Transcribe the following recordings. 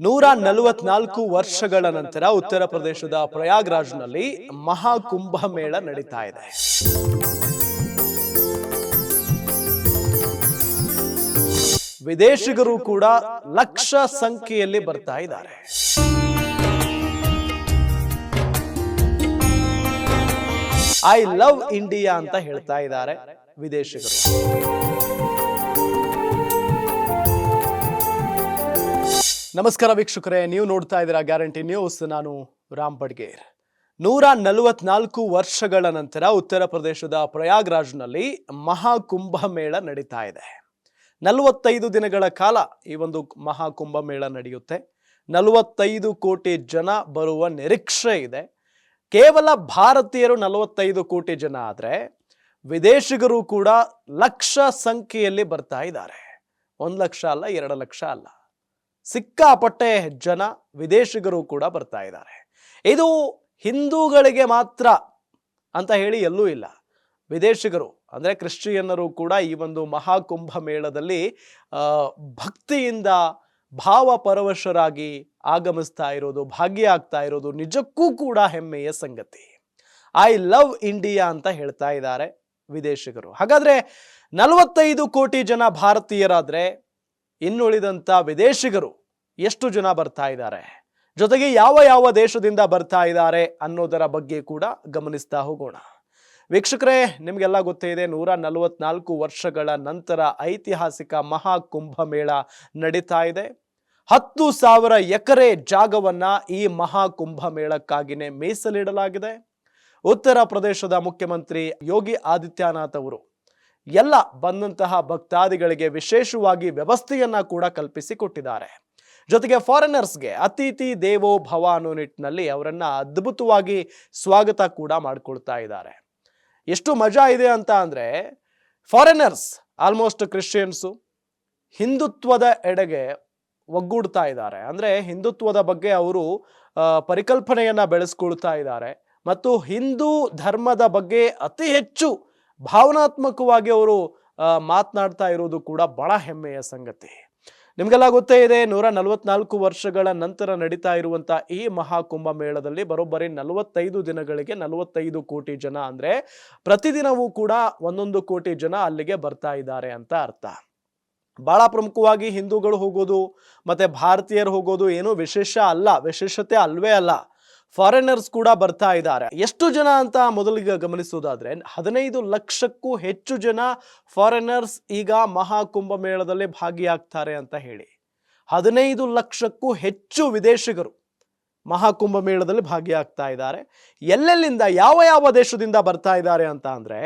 144 ವರ್ಷಗಳ ನಂತರ ಉತ್ತರ ಪ್ರದೇಶದ ಪ್ರಯಾಗ್ರಾಜ್ನಲ್ಲಿ ಮಹಾಕುಂಭ ಮೇಳ ನಡೀತಾ ಇದೆ. ವಿದೇಶಿಗರು ಕೂಡ ಲಕ್ಷ ಸಂಖ್ಯೆಯಲ್ಲಿ ಬರ್ತಾ ಇದ್ದಾರೆ. ಐ ಲವ್ ಇಂಡಿಯಾ ಅಂತ ಹೇಳ್ತಾ ಇದ್ದಾರೆ ವಿದೇಶಿಗರು. ನಮಸ್ಕಾರ ವೀಕ್ಷಕರೇ, ನೀವು ನೋಡ್ತಾ ಇದ್ದೀರಾ ಗ್ಯಾರಂಟಿ ನ್ಯೂಸ್. ನಾನು ರಾಮ್ ಬಡ್ಗೇರ್. 144 ವರ್ಷಗಳ ನಂತರ ಉತ್ತರ ಪ್ರದೇಶದ ಪ್ರಯಾಗ್ರಾಜ್ನಲ್ಲಿ ಮಹಾಕುಂಭ ಮೇಳ ನಡೀತಾ ಇದೆ. 45 ದಿನಗಳ ಕಾಲ ಈ ಒಂದು ಮಹಾಕುಂಭ ಮೇಳ ನಡೆಯುತ್ತೆ. 45 ಕೋಟಿ ಜನ ಬರುವ ನಿರೀಕ್ಷೆ ಇದೆ. ಕೇವಲ ಭಾರತೀಯರು 45 ಕೋಟಿ ಜನ ಆದರೆ ವಿದೇಶಿಗರು ಕೂಡ ಲಕ್ಷ ಸಂಖ್ಯೆಯಲ್ಲಿ ಬರ್ತಾ ಇದ್ದಾರೆ. 1 ಲಕ್ಷ ಅಲ್ಲ, 2 ಲಕ್ಷ ಅಲ್ಲ, ಸಿಕ್ಕಾಪಟ್ಟೆ ಜನ ವಿದೇಶಿಗರು ಕೂಡ ಬರ್ತಾ ಇದ್ದಾರೆ. ಇದು ಹಿಂದೂಗಳಿಗೆ ಮಾತ್ರ ಅಂತ ಹೇಳಿ ಎಲ್ಲೂ ಇಲ್ಲ. ವಿದೇಶಿಗರು ಅಂದರೆ ಕ್ರಿಶ್ಚಿಯನ್ನರು ಕೂಡ ಈ ಒಂದು ಮಹಾಕುಂಭ ಮೇಳದಲ್ಲಿ ಭಕ್ತಿಯಿಂದ ಭಾವಪರವಶರಾಗಿ ಆಗಮಿಸ್ತಾ ಇರೋದು, ಭಾಗಿಯಾಗ್ತಾ ಇರೋದು ನಿಜಕ್ಕೂ ಕೂಡ ಹೆಮ್ಮೆಯ ಸಂಗತಿ. ಐ ಲವ್ ಇಂಡಿಯಾ ಅಂತ ಹೇಳ್ತಾ ಇದ್ದಾರೆ ವಿದೇಶಿಗರು. ಹಾಗಾದ್ರೆ 45 ಕೋಟಿ ಜನ ಭಾರತೀಯರಾದ್ರೆ ಇನ್ನುಳಿದಂಥ ವಿದೇಶಿಗರು ಎಷ್ಟು ಜನ ಬರ್ತಾ ಇದ್ದಾರೆ, ಜೊತೆಗೆ ಯಾವ ಯಾವ ದೇಶದಿಂದ ಬರ್ತಾ ಇದ್ದಾರೆ ಅನ್ನೋದರ ಬಗ್ಗೆ ಕೂಡ ಗಮನಿಸ್ತಾ ಹೋಗೋಣ. ವೀಕ್ಷಕರೇ, ನಿಮಗೆಲ್ಲ ಗೊತ್ತೇ ಇದೆ, 144 ವರ್ಷಗಳ ನಂತರ ಐತಿಹಾಸಿಕ ಮಹಾಕುಂಭ ಮೇಳ ನಡೀತಾ ಇದೆ. 10,000 ಎಕರೆ ಜಾಗವನ್ನ ಈ ಮಹಾಕುಂಭ ಮೇಳಕ್ಕಾಗಿನೇ ಮೀಸಲಿಡಲಾಗಿದೆ. ಉತ್ತರ ಪ್ರದೇಶದ ಮುಖ್ಯಮಂತ್ರಿ ಯೋಗಿ ಆದಿತ್ಯನಾಥ್ ಅವರು ಎಲ್ಲ ಬಂದಂತಹ ಭಕ್ತಾದಿಗಳಿಗೆ ವಿಶೇಷವಾಗಿ ವ್ಯವಸ್ಥೆಯನ್ನ ಕೂಡ ಕಲ್ಪಿಸಿಕೊಟ್ಟಿದ್ದಾರೆ. ಜೊತೆಗೆ ಫಾರಿನರ್ಸ್ಗೆ ಅತಿಥಿ ದೇವೋ ಭವ ಅನ್ನೋ ನಿಟ್ಟಿನಲ್ಲಿ ಅವರನ್ನ ಅದ್ಭುತವಾಗಿ ಸ್ವಾಗತ ಕೂಡ ಮಾಡಿಕೊಳ್ತಾ ಇದ್ದಾರೆ. ಎಷ್ಟು ಮಜಾ ಇದೆ ಅಂತ ಅಂದ್ರೆ, ಫಾರಿನರ್ಸ್ ಆಲ್ಮೋಸ್ಟ್ ಕ್ರಿಶ್ಚಿಯನ್ಸು ಹಿಂದುತ್ವದ ಎಡೆಗೆ ಒಗ್ಗೂಡ್ತಾ ಇದ್ದಾರೆ. ಅಂದ್ರೆ ಹಿಂದುತ್ವದ ಬಗ್ಗೆ ಅವರು ಪರಿಕಲ್ಪನೆಯನ್ನ ಬೆಳೆಸ್ಕೊಳ್ತಾ ಇದ್ದಾರೆ ಮತ್ತು ಹಿಂದೂ ಧರ್ಮದ ಬಗ್ಗೆ ಅತಿ ಹೆಚ್ಚು ಭಾವನಾತ್ಮಕವಾಗಿ ಅವರು ಮಾತನಾಡ್ತಾ ಇರೋದು ಕೂಡ ಬಹಳ ಹೆಮ್ಮೆಯ ಸಂಗತಿ. ನಿಮಗೆಲ್ಲ ಗೊತ್ತೇ ಇದೆ, 144 ವರ್ಷಗಳ ನಂತರ ನಡೀತಾ ಇರುವಂತ ಈ ಮಹಾಕುಂಭ ಮೇಳದಲ್ಲಿ ಬರೋಬ್ಬರಿ 45 ದಿನಗಳಿಗೆ 45 ಕೋಟಿ ಜನ ಅಂದ್ರೆ ಪ್ರತಿದಿನವೂ ಕೂಡ 1 ಕೋಟಿ ಜನ ಅಲ್ಲಿಗೆ ಬರ್ತಾ ಇದ್ದಾರೆ ಅಂತ ಅರ್ಥ. ಬಹಳ ಪ್ರಮುಖವಾಗಿ ಹಿಂದೂಗಳು ಹೋಗೋದು ಮತ್ತೆ ಭಾರತೀಯರು ಹೋಗೋದು ಏನು ವಿಶೇಷ ಅಲ್ಲ, ವಿಶೇಷತೆ ಅಲ್ವೇ ಅಲ್ಲ. ಫಾರಿನರ್ಸ್ ಕೂಡ ಬರ್ತಾ ಇದ್ದಾರೆ. ಎಷ್ಟು ಜನ ಅಂತ ಮೊದಲಿಗೆ ಗಮನಿಸೋದಾದ್ರೆ 15 ಲಕ್ಷಕ್ಕೂ ಹೆಚ್ಚು ಜನ ಫಾರಿನರ್ಸ್ ಈಗ ಮಹಾಕುಂಭ ಮೇಳದಲ್ಲಿ ಭಾಗಿಯಾಗ್ತಾರೆ ಅಂತ ಹೇಳಿ. 15 ಲಕ್ಷಕ್ಕೂ ಹೆಚ್ಚು ವಿದೇಶಿಗರು ಮಹಾಕುಂಭ ಮೇಳದಲ್ಲಿ ಭಾಗಿಯಾಗ್ತಾ ಇದ್ದಾರೆ. ಎಲ್ಲೆಲ್ಲಿಂದ ಯಾವ ಯಾವ ದೇಶದಿಂದ ಬರ್ತಾ ಇದ್ದಾರೆ ಅಂತ ಅಂದ್ರೆ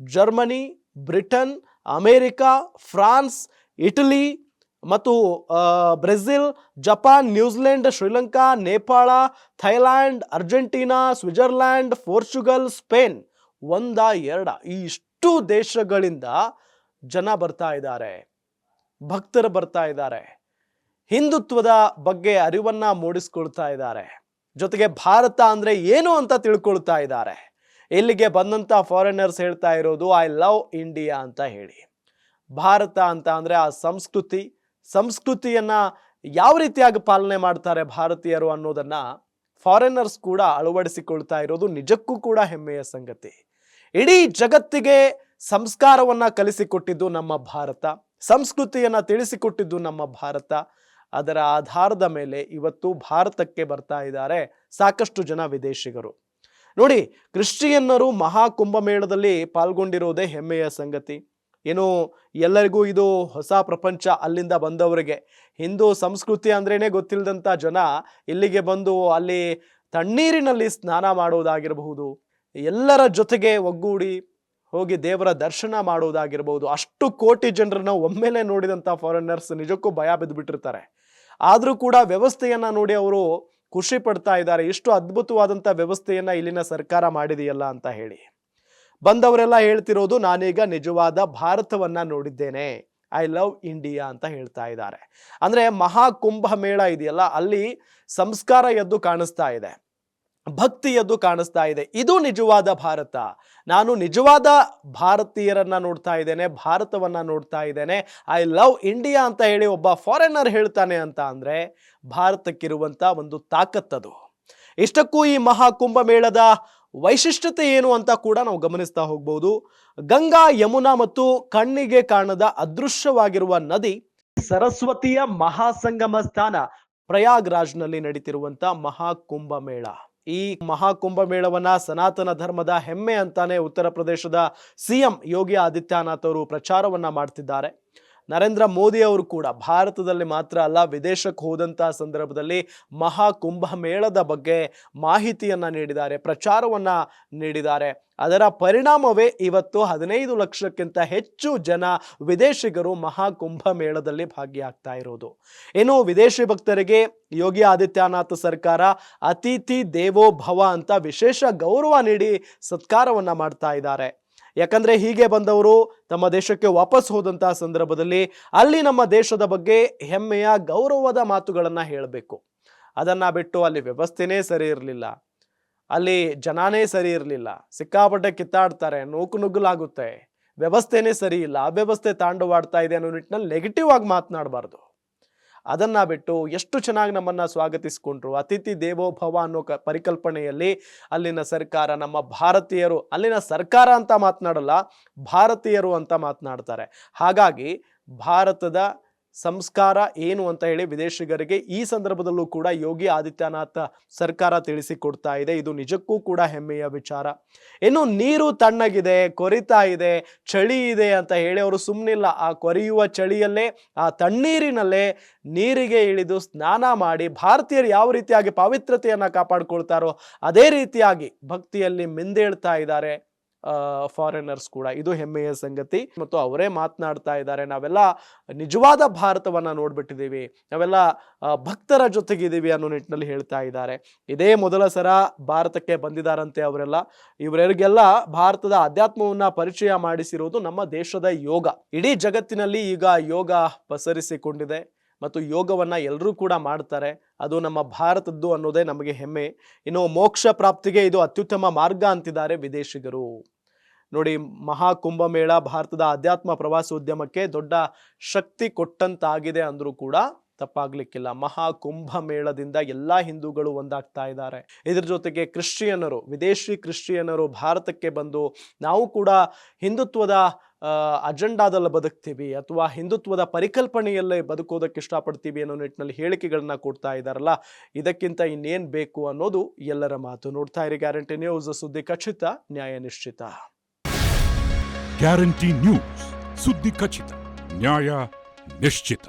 Germany, Britain, America, France, Italy ಮತ್ತು Brazil, Japan, New Zealand, Sri Lanka, Nepal, Thailand, Argentina, Switzerland, Portugal, Spain, 1 2 ಇಷ್ಟು ದೇಶಗಳಿಂದ ಜನ ಬರ್ತಾ ಇದ್ದಾರೆ, ಭಕ್ತರು ಬರ್ತಾ ಇದ್ದಾರೆ. ಹಿಂದುತ್ವದ ಬಗ್ಗೆ ಅರಿವನ್ನ ಮೂಡಿಸ್ಕೊಳ್ತಾ ಇದ್ದಾರೆ. ಜೊತೆಗೆ ಭಾರತ ಅಂದ್ರೆ ಏನು ಅಂತ ತಿಳ್ಕೊಳ್ತಾ ಇದ್ದಾರೆ. ಇಲ್ಲಿಗೆ ಬಂದಂತ ಫಾರಿನರ್ಸ್ ಹೇಳ್ತಾ ಇರೋದು ಐ ಲವ್ ಇಂಡಿಯಾ ಅಂತ ಹೇಳಿ. ಭಾರತ ಅಂತ ಅಂದ್ರೆ ಆ ಸಂಸ್ಕೃತಿಯನ್ನ ಯಾವ ರೀತಿಯಾಗಿ ಪಾಲನೆ ಮಾಡ್ತಾರೆ ಭಾರತೀಯರು ಅನ್ನೋದನ್ನ ಫಾರಿನರ್ಸ್ ಕೂಡ ಅಳವಡಿಸಿಕೊಳ್ತಾ ಇರೋದು ನಿಜಕ್ಕೂ ಕೂಡ ಹೆಮ್ಮೆಯ ಸಂಗತಿ. ಇಡೀ ಜಗತ್ತಿಗೆ ಸಂಸ್ಕಾರವನ್ನ ಕಲಿಸಿಕೊಟ್ಟಿದ್ದು ನಮ್ಮ ಭಾರತ, ಸಂಸ್ಕೃತಿಯನ್ನ ತಿಳಿಸಿಕೊಟ್ಟಿದ್ದು ನಮ್ಮ ಭಾರತ. ಅದರ ಆಧಾರದ ಮೇಲೆ ಇವತ್ತು ಭಾರತಕ್ಕೆ ಬರ್ತಾ ಇದ್ದಾರೆ ಸಾಕಷ್ಟು ಜನ ವಿದೇಶಿಗರು. ನೋಡಿ, ಕ್ರಿಶ್ಚಿಯನ್ನರು ಮಹಾಕುಂಭ ಮೇಳದಲ್ಲಿ ಪಾಲ್ಗೊಂಡಿರೋದೇ ಹೆಮ್ಮೆಯ ಸಂಗತಿ. ಏನು, ಎಲ್ಲರಿಗೂ ಇದು ಹೊಸ ಪ್ರಪಂಚ. ಅಲ್ಲಿಂದ ಬಂದವರಿಗೆ ಹಿಂದೂ ಸಂಸ್ಕೃತಿ ಅಂದ್ರೇನೆ ಗೊತ್ತಿಲ್ಲದಂಥ ಜನ ಇಲ್ಲಿಗೆ ಬಂದು ಅಲ್ಲಿ ತಣ್ಣೀರಿನಲ್ಲಿ ಸ್ನಾನ ಮಾಡೋದಾಗಿರಬಹುದು, ಎಲ್ಲರ ಜೊತೆಗೆ ಒಗ್ಗೂಡಿ ಹೋಗಿ ದೇವರ ದರ್ಶನ ಮಾಡೋದಾಗಿರ್ಬಹುದು. ಅಷ್ಟು ಕೋಟಿ ಜನರನ್ನ ಒಮ್ಮೆಲೆ ನೋಡಿದಂಥ ಫಾರಿನರ್ಸ್ ನಿಜಕ್ಕೂ ಭಯ ಬಿದ್ದುಬಿಟ್ಟಿರ್ತಾರೆ. ಆದರೂ ಕೂಡ ವ್ಯವಸ್ಥೆಯನ್ನ ನೋಡಿ ಅವರು ಖುಷಿ ಪಡ್ತಾ ಇದ್ದಾರೆ. ಇಷ್ಟು ಅದ್ಭುತವಾದಂಥ ವ್ಯವಸ್ಥೆಯನ್ನ ಇಲ್ಲಿನ ಸರ್ಕಾರ ಮಾಡಿದೆಯಲ್ಲ ಅಂತ ಹೇಳಿ. ಬಂದವರೆಲ್ಲ ಹೇಳ್ತಿರೋದು, ನಾನೀಗ ನಿಜವಾದ ಭಾರತವನ್ನ ನೋಡಿದ್ದೇನೆ, ಐ ಲವ್ ಇಂಡಿಯಾ ಅಂತ ಹೇಳ್ತಾ ಇದ್ದಾರೆ. ಅಂದ್ರೆ ಮಹಾಕುಂಭ ಮೇಳ ಇದೆಯಲ್ಲ, ಅಲ್ಲಿ ಸಂಸ್ಕಾರ ಎದ್ದು ಕಾಣಿಸ್ತಾ ಇದೆ. ಭಕ್ತಿಯದ್ದು ಕಾಣಿಸ್ತಾ ಇದೆ. ಇದು ನಿಜವಾದ ಭಾರತ. ನಾನು ನಿಜವಾದ ಭಾರತೀಯರನ್ನ ನೋಡ್ತಾ ಇದ್ದೇನೆ, ಭಾರತವನ್ನ ನೋಡ್ತಾ ಇದ್ದೇನೆ. ಐ ಲವ್ ಇಂಡಿಯಾ ಅಂತ ಹೇಳಿ ಒಬ್ಬ ಫಾರಿನರ್ ಹೇಳ್ತಾನೆ ಅಂತ ಅಂದ್ರೆ ಭಾರತಕ್ಕಿರುವಂತ ಒಂದು ತಾಕತ್ತದು. ಇಷ್ಟಕ್ಕೂ ಈ ಮಹಾಕುಂಭಮೇಳದ ವೈಶಿಷ್ಟ್ಯತೆ ಏನು ಅಂತ ಕೂಡ ನಾವು ಗಮನಿಸ್ತಾ ಹೋಗ್ಬೋದು. ಗಂಗಾ, ಯಮುನಾ ಮತ್ತು ಕಣ್ಣಿಗೆ ಕಾಣದ ಅದೃಶ್ಯವಾಗಿರುವ ನದಿ ಸರಸ್ವತಿಯ ಮಹಾಸಂಗಮ ಸ್ಥಾನ ಪ್ರಯಾಗ್ರಾಜ್ನಲ್ಲಿ ನಡೀತಿರುವಂತ ಮಹಾಕುಂಭಮೇಳ. ಈ ಮಹಾಕುಂಭಮೇಳವನ್ನ ಸನಾತನ ಧರ್ಮದ ಹೆಮ್ಮೆ ಅಂತಾನೆ ಉತ್ತರ ಪ್ರದೇಶದ ಸಿಎಂ ಯೋಗಿ ಆದಿತ್ಯನಾಥ್ ಅವರು ಪ್ರಚಾರವನ್ನ ಮಾಡ್ತಿದ್ದಾರೆ. ನರೇಂದ್ರ ಮೋದಿ ಅವರು ಕೂಡ ಭಾರತದಲ್ಲಿ ಮಾತ್ರ ಅಲ್ಲ, ವಿದೇಶಕ್ಕೆ ಹೋದಂತಹ ಸಂದರ್ಭದಲ್ಲಿ ಮಹಾಕುಂಭಮೇಳದ ಬಗ್ಗೆ ಮಾಹಿತಿಯನ್ನ ನೀಡಿದ್ದಾರೆ, ಪ್ರಚಾರವನ್ನ ನೀಡಿದ್ದಾರೆ. ಅದರ ಪರಿಣಾಮವೇ ಇವತ್ತು 15 ಲಕ್ಷಕ್ಕಿಂತ ಹೆಚ್ಚು ಜನ ವಿದೇಶಿಗರು ಮಹಾಕುಂಭಮೇಳದಲ್ಲಿ ಭಾಗಿಯಾಗ್ತಾ ಇರೋದು. ಇನ್ನು ವಿದೇಶಿ ಭಕ್ತರಿಗೆ ಯೋಗಿ ಆದಿತ್ಯನಾಥ್ ಸರ್ಕಾರ ಅತಿಥಿ ದೇವೋ ಭವ ಅಂತ ವಿಶೇಷ ಗೌರವ ನೀಡಿ ಸತ್ಕಾರವನ್ನ ಮಾಡ್ತಾ ಇದ್ದಾರೆ. ಯಾಕಂದ್ರೆ ಹೀಗೆ ಬಂದವರು ತಮ್ಮ ದೇಶಕ್ಕೆ ವಾಪಸ್ ಹೋದಂತಹ ಸಂದರ್ಭದಲ್ಲಿ ಅಲ್ಲಿ ನಮ್ಮ ದೇಶದ ಬಗ್ಗೆ ಹೆಮ್ಮೆಯ ಗೌರವದ ಮಾತುಗಳನ್ನ ಹೇಳಬೇಕು. ಅದನ್ನ ಬಿಟ್ಟು ಅಲ್ಲಿ ವ್ಯವಸ್ಥೆನೇ ಸರಿ ಇರಲಿಲ್ಲ, ಅಲ್ಲಿ ಜನಾನೇ ಸರಿ ಇರಲಿಲ್ಲ, ಸಿಕ್ಕಾಪಟ್ಟೆ ಕಿತ್ತಾಡ್ತಾರೆ, ನುಗ್ಗಲಾಗುತ್ತೆ, ವ್ಯವಸ್ಥೆನೇ ಸರಿ ಇಲ್ಲ, ಅವ್ಯವಸ್ಥೆ ತಾಂಡವಾಡ್ತಾ ಇದೆ ಅನ್ನೋ ನಿಟ್ಟಿನಲ್ಲಿ ನೆಗೆಟಿವ್ ಆಗಿ ಮಾತನಾಡಬಾರ್ದು. ಅದನ್ನ ಬಿಟ್ಟು ಎಷ್ಟು ಚೆನ್ನಾಗಿ ನಮ್ಮನ್ನ ಸ್ವಾಗತಿಸಿಕೊಂಡ್ರು. ಅತಿಥಿ ದೇವೋಭವ ಅನ್ನೋ ಪರಿಕಲ್ಪನೆಯಲ್ಲಿ ಅಲ್ಲಿನ ಸರ್ಕಾರ, ನಮ್ಮ ಭಾರತೀಯರು, ಅಲ್ಲಿನ ಸರ್ಕಾರ ಅಂತ ಮಾತನಾಡಲ್ಲ, ಭಾರತೀಯರು ಅಂತ ಮಾತನಾಡ್ತಾರೆ. ಹಾಗಾಗಿ ಭಾರತದ ಸಂಸ್ಕಾರ ಏನು ಅಂತ ಹೇಳಿ ವಿದೇಶಿಗರಿಗೆ ಈ ಸಂದರ್ಭದಲ್ಲೂ ಕೂಡ ಯೋಗಿ ಆದಿತ್ಯನಾಥ್ ಸರ್ಕಾರ ತಿಳಿಸಿಕೊಡ್ತಾ ಇದೆ. ಇದು ನಿಜಕ್ಕೂ ಕೂಡ ಹೆಮ್ಮೆಯ ವಿಚಾರ. ಇನ್ನು ನೀರು ತಣ್ಣಗಿದೆ, ಕೊರಿತಾ ಇದೆ, ಚಳಿ ಇದೆ ಅಂತ ಹೇಳಿ ಅವರು ಸುಮ್ಮನಿಲ್ಲ. ಆ ಕೊರೆಯುವ ಚಳಿಯಲ್ಲೇ, ಆ ತಣ್ಣೀರಿನಲ್ಲೇ ನೀರಿಗೆ ಇಳಿದು ಸ್ನಾನ ಮಾಡಿ ಭಾರತೀಯರು ಯಾವ ರೀತಿಯಾಗಿ ಪಾವಿತ್ರತೆಯನ್ನ ಕಾಪಾಡ್ಕೊಳ್ತಾರೋ ಅದೇ ರೀತಿಯಾಗಿ ಭಕ್ತಿಯಲ್ಲಿ ಮಿಂದೇಳ್ತಾ ಇದ್ದಾರೆ ಫಾರಿನರ್ಸ್ ಕೂಡ. ಇದು ಹೆಮ್ಮೆಯ ಸಂಗತಿ. ಮತ್ತು ಅವರೇ ಮಾತನಾಡ್ತಾ ಇದ್ದಾರೆ, ನಾವೆಲ್ಲ ನಿಜವಾದ ಭಾರತವನ್ನ ನೋಡ್ಬಿಟ್ಟಿದ್ದೀವಿ, ನಾವೆಲ್ಲ ಭಕ್ತರ ಜೊತೆಗಿದ್ದೀವಿ ಅನ್ನೋ ನಿಟ್ಟಿನಲ್ಲಿ ಹೇಳ್ತಾ ಇದ್ದಾರೆ. ಇದೇ ಮೊದಲ ಸಲ ಭಾರತಕ್ಕೆ ಬಂದಿದ್ದಾರಂತೆ ಅವರೆಲ್ಲ. ಇವರಿಗೆಲ್ಲ ಭಾರತದ ಅಧ್ಯಾತ್ಮವನ್ನ ಪರಿಚಯ ಮಾಡಿಸಿರೋದು ನಮ್ಮ ದೇಶದ ಯೋಗ. ಇಡೀ ಜಗತ್ತಿನಲ್ಲಿ ಈಗ ಯೋಗ ಪಸರಿಸಿಕೊಂಡಿದೆ ಮತ್ತು ಯೋಗವನ್ನ ಎಲ್ಲರೂ ಕೂಡ ಮಾಡ್ತಾರೆ. ಅದು ನಮ್ಮ ಭಾರತದ್ದು ಅನ್ನೋದೇ ನಮಗೆ ಹೆಮ್ಮೆ. ಇನ್ನು ಮೋಕ್ಷ ಪ್ರಾಪ್ತಿಗೆ ಇದು ಅತ್ಯುತ್ತಮ ಮಾರ್ಗ ಅಂತಿದ್ದಾರೆ ವಿದೇಶಿಗರು. ನೋಡಿ, ಮಹಾಕುಂಭಮೇಳ ಭಾರತದ ಅಧ್ಯಾತ್ಮ ಪ್ರವಾಸೋದ್ಯಮಕ್ಕೆ ದೊಡ್ಡ ಶಕ್ತಿ ಕೊಟ್ಟಂತಾಗಿದೆ ಅಂದ್ರೂ ಕೂಡ ತಪ್ಪಾಗ್ಲಿಕ್ಕಿಲ್ಲ. ಮಹಾಕುಂಭಮೇಳದಿಂದ ಎಲ್ಲಾ ಹಿಂದೂಗಳು ಒಂದಾಗ್ತಾ ಇದ್ದಾರೆ. ಇದ್ರ ಜೊತೆಗೆ ಕ್ರಿಶ್ಚಿಯನ್ನರು, ವಿದೇಶಿ ಕ್ರಿಶ್ಚಿಯನ್ನರು ಭಾರತಕ್ಕೆ ಬಂದು ನಾವು ಕೂಡ ಹಿಂದುತ್ವದ ಅಜೆಂಡಾದಲ್ಲಿ ಬದುಕ್ತೀವಿ ಅಥವಾ ಹಿಂದುತ್ವದ ಪರಿಕಲ್ಪನೆಯಲ್ಲೇ ಬದುಕೋದಕ್ಕೆ ಇಷ್ಟಪಡ್ತೀವಿ ಅನ್ನೋ ನಿಟ್ಟಿನಲ್ಲಿ ಹೇಳಿಕೆಗಳನ್ನ ಕೊಡ್ತಾ ಇದ್ದಾರಲ್ಲ, ಇದಕ್ಕಿಂತ ಇನ್ನೇನ್ ಬೇಕು ಅನ್ನೋದು ಎಲ್ಲರ ಮಾತು. ನೋಡ್ತಾ ಇರಿ ಗ್ಯಾರಂಟಿ ನ್ಯೂಸ್, ಸುದ್ದಿ ಖಚಿತ, ನ್ಯಾಯ ನಿಶ್ಚಿತ. ಗ್ಯಾರಂಟಿ ನ್ಯೂಸ್, ಸುದ್ದಿ ಖಚಿತ, ನ್ಯಾಯ ನಿಶ್ಚಿತ.